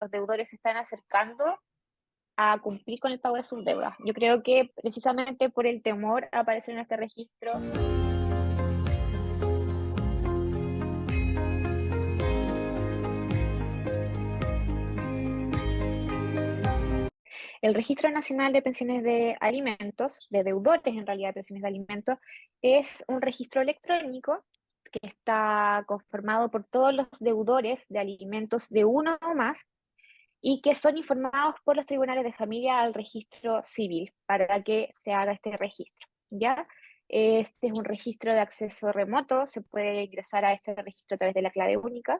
los deudores se están acercando a cumplir con el pago de sus deudas. Yo creo que precisamente por el temor a aparecer en este registro, el Registro Nacional de Pensiones de Alimentos, de deudores en realidad de pensiones de alimentos, es un registro electrónico que está conformado por todos los deudores de alimentos de uno o más y que son informados por los tribunales de familia al registro civil para que se haga este registro, ¿ya? Este es un registro de acceso remoto, se puede ingresar a este registro a través de la clave única,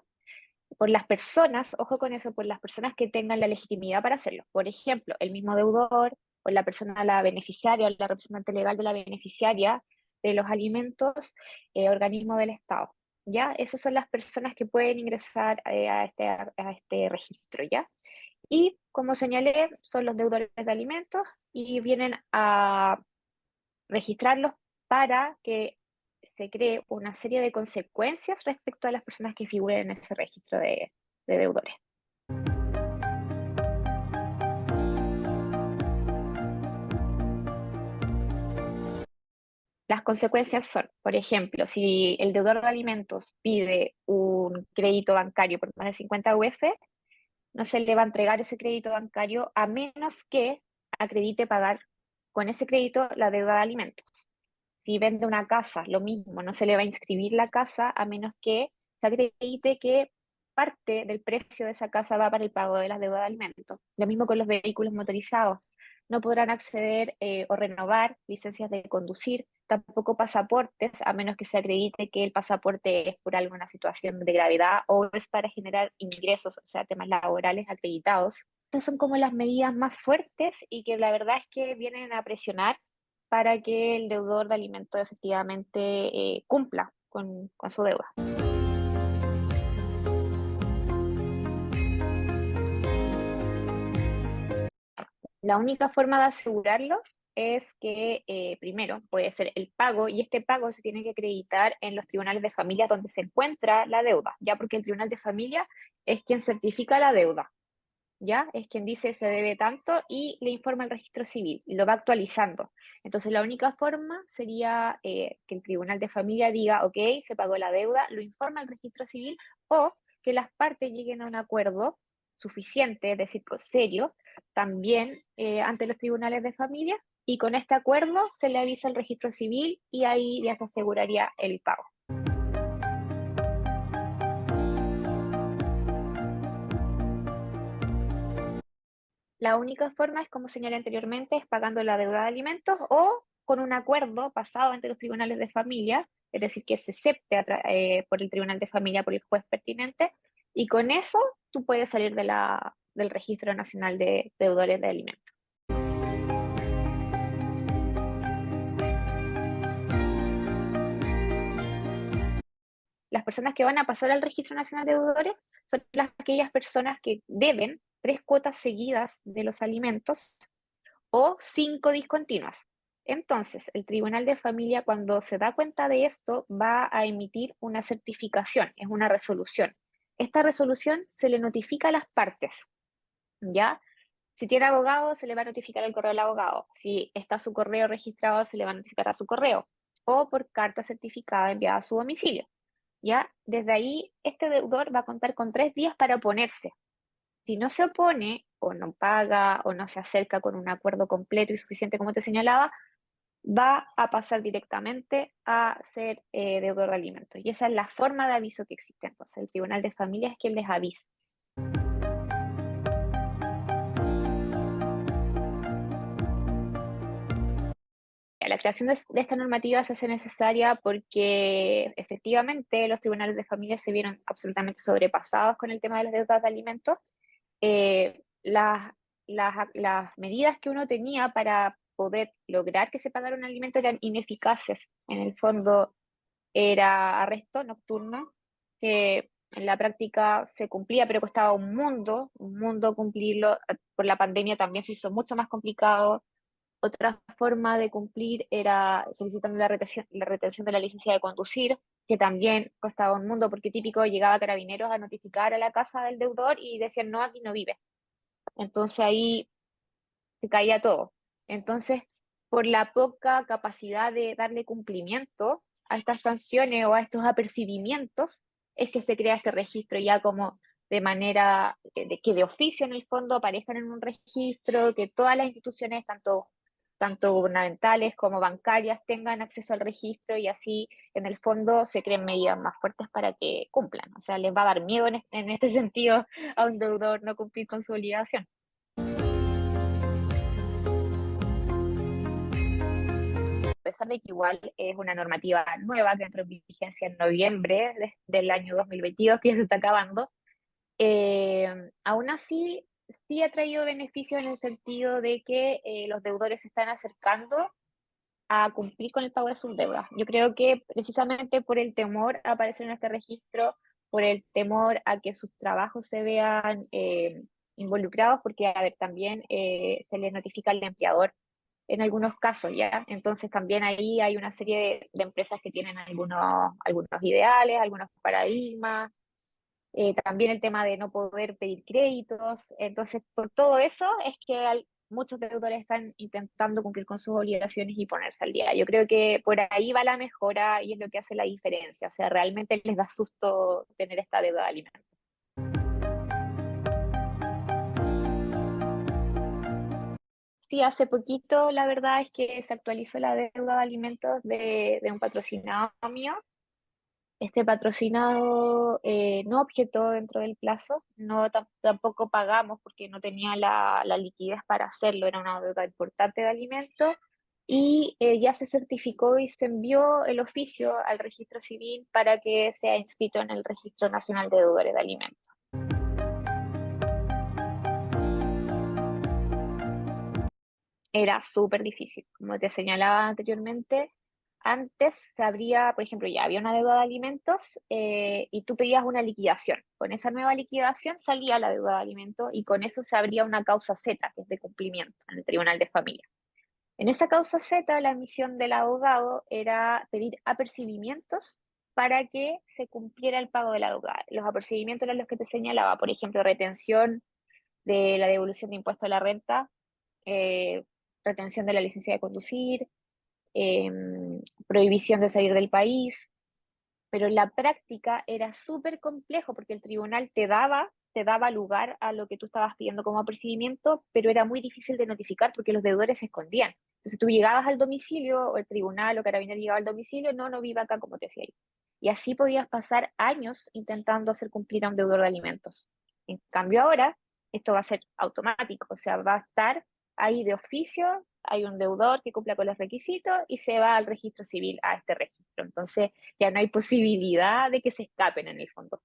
por las personas, ojo con eso, por las personas que tengan la legitimidad para hacerlo. Por ejemplo, el mismo deudor, o la persona, la beneficiaria, o la representante legal de la beneficiaria de los alimentos, organismo del Estado, ¿ya? Esas son las personas que pueden ingresar a este registro, ¿ya? Y como señalé, son los deudores de alimentos y vienen a registrarlos para que se cree una serie de consecuencias respecto a las personas que figuren en ese registro de deudores. Las consecuencias son, por ejemplo, si el deudor de alimentos pide un crédito bancario por más de 50 UF, no se le va a entregar ese crédito bancario a menos que acredite pagar con ese crédito la deuda de alimentos. Si vende una casa, lo mismo, no se le va a inscribir la casa a menos que se acredite que parte del precio de esa casa va para el pago de las deudas de alimentos. Lo mismo con los vehículos motorizados. No podrán acceder o renovar licencias de conducir, tampoco pasaportes, a menos que se acredite que el pasaporte es por alguna situación de gravedad o es para generar ingresos, o sea, temas laborales acreditados. Estas son como las medidas más fuertes y que la verdad es que vienen a presionar para que el deudor de alimentos efectivamente cumpla con su deuda. La única forma de asegurarlo es que, primero, puede ser el pago, y este pago se tiene que acreditar en los tribunales de familia donde se encuentra la deuda, ya porque el tribunal de familia es quien certifica la deuda, ya es quien dice se debe tanto y le informa al registro civil y lo va actualizando. Entonces, la única forma sería que el tribunal de familia diga, ok, se pagó la deuda, lo informa al registro civil o que las partes lleguen a un acuerdo suficiente, es decir, serio, también ante los tribunales de familia y con este acuerdo se le avisa al registro civil y ahí ya se aseguraría el pago. La única forma es, como señalé anteriormente, es pagando la deuda de alimentos o con un acuerdo pasado entre los tribunales de familia, es decir, que se acepte por el tribunal de familia, por el juez pertinente, y con eso tú puedes salir del Registro Nacional de Deudores de Alimentos. Las personas que van a pasar al Registro Nacional de Deudores son aquellas personas que deben 3 cuotas seguidas de los alimentos o 5 discontinuas. Entonces, el Tribunal de Familia, cuando se da cuenta de esto, va a emitir una certificación, es una resolución. Esta resolución se le notifica a las partes, ¿ya? Si tiene abogado, se le va a notificar el correo al abogado. Si está su correo registrado, se le va a notificar a su correo. O por carta certificada enviada a su domicilio, ¿ya? Desde ahí, este deudor va a contar con 3 días para oponerse. Si no se opone o no paga o no se acerca con un acuerdo completo y suficiente como te señalaba, va a pasar directamente a ser deudor de alimentos. Y esa es la forma de aviso que existe. Entonces, el Tribunal de Familia es quien les avisa. La creación de esta normativa se hace necesaria porque efectivamente los tribunales de familia se vieron absolutamente sobrepasados con el tema de las deudas de alimentos. Las medidas que uno tenía para poder lograr que se pagara un alimento eran ineficaces. En el fondo era arresto nocturno, que en la práctica se cumplía, pero costaba un mundo cumplirlo. Por la pandemia también se hizo mucho más complicado. Otra forma de cumplir era solicitando la retención de la licencia de conducir. que también costaba un mundo, porque típico llegaba Carabineros a notificar a la casa del deudor y decían, no, aquí no vive. Entonces ahí se caía todo. Entonces, por la poca capacidad de darle cumplimiento a estas sanciones o a estos apercibimientos, es que se crea este registro ya como de manera que de oficio en el fondo aparezcan en un registro, que todas las instituciones, tanto gubernamentales como bancarias, tengan acceso al registro y así en el fondo se creen medidas más fuertes para que cumplan. O sea, les va a dar miedo en este sentido a un deudor no cumplir con su obligación. A pesar de que igual es una normativa nueva que entró en vigencia en noviembre del año 2022, que ya se está acabando, aún así sí ha traído beneficios en el sentido de que los deudores se están acercando a cumplir con el pago de sus deudas. Yo creo que precisamente por el temor a aparecer en este registro, por el temor a que sus trabajos se vean involucrados, porque, a ver, también se les notifica al empleador en algunos casos, ¿ya? Entonces también ahí hay una serie de empresas que tienen algunos ideales, algunos paradigmas, también el tema de no poder pedir créditos. Entonces, por todo eso es que muchos deudores están intentando cumplir con sus obligaciones y ponerse al día. Yo creo que por ahí va la mejora y es lo que hace la diferencia. O sea, realmente les da susto tener esta deuda de alimentos. Sí, hace poquito la verdad es que se actualizó la deuda de alimentos de un patrocinado mío. Este patrocinado no objetó dentro del plazo, no tampoco pagamos porque no tenía la liquidez para hacerlo, era una deuda importante de alimentos y ya se certificó y se envió el oficio al registro civil para que sea inscrito en el Registro Nacional de Deudores de Alimentos. Era súper difícil. Como te señalaba anteriormente, antes se abría, por ejemplo, ya había una deuda de alimentos y tú pedías una liquidación. Con esa nueva liquidación salía la deuda de alimentos y con eso se abría una causa Z, que es de cumplimiento, en el Tribunal de Familia. En esa causa Z, la misión del abogado era pedir apercibimientos para que se cumpliera el pago de la deuda. Los apercibimientos eran los que te señalaba, por ejemplo, retención de la devolución de impuesto a la renta, eh, retención de la licencia de conducir, eh, prohibición de salir del país, pero en la práctica era súper complejo porque el tribunal te daba lugar a lo que tú estabas pidiendo como apercibimiento, pero era muy difícil de notificar porque los deudores se escondían. Entonces tú llegabas al domicilio, o el tribunal o carabinero llegaba al domicilio, no, no vive acá, como te decía yo. Y así podías pasar años intentando hacer cumplir a un deudor de alimentos. En cambio ahora, esto va a ser automático, o sea, va a estar ahí de oficio, hay un deudor que cumpla con los requisitos y se va al registro civil, a este registro. Entonces ya no hay posibilidad de que se escapen en el fondo.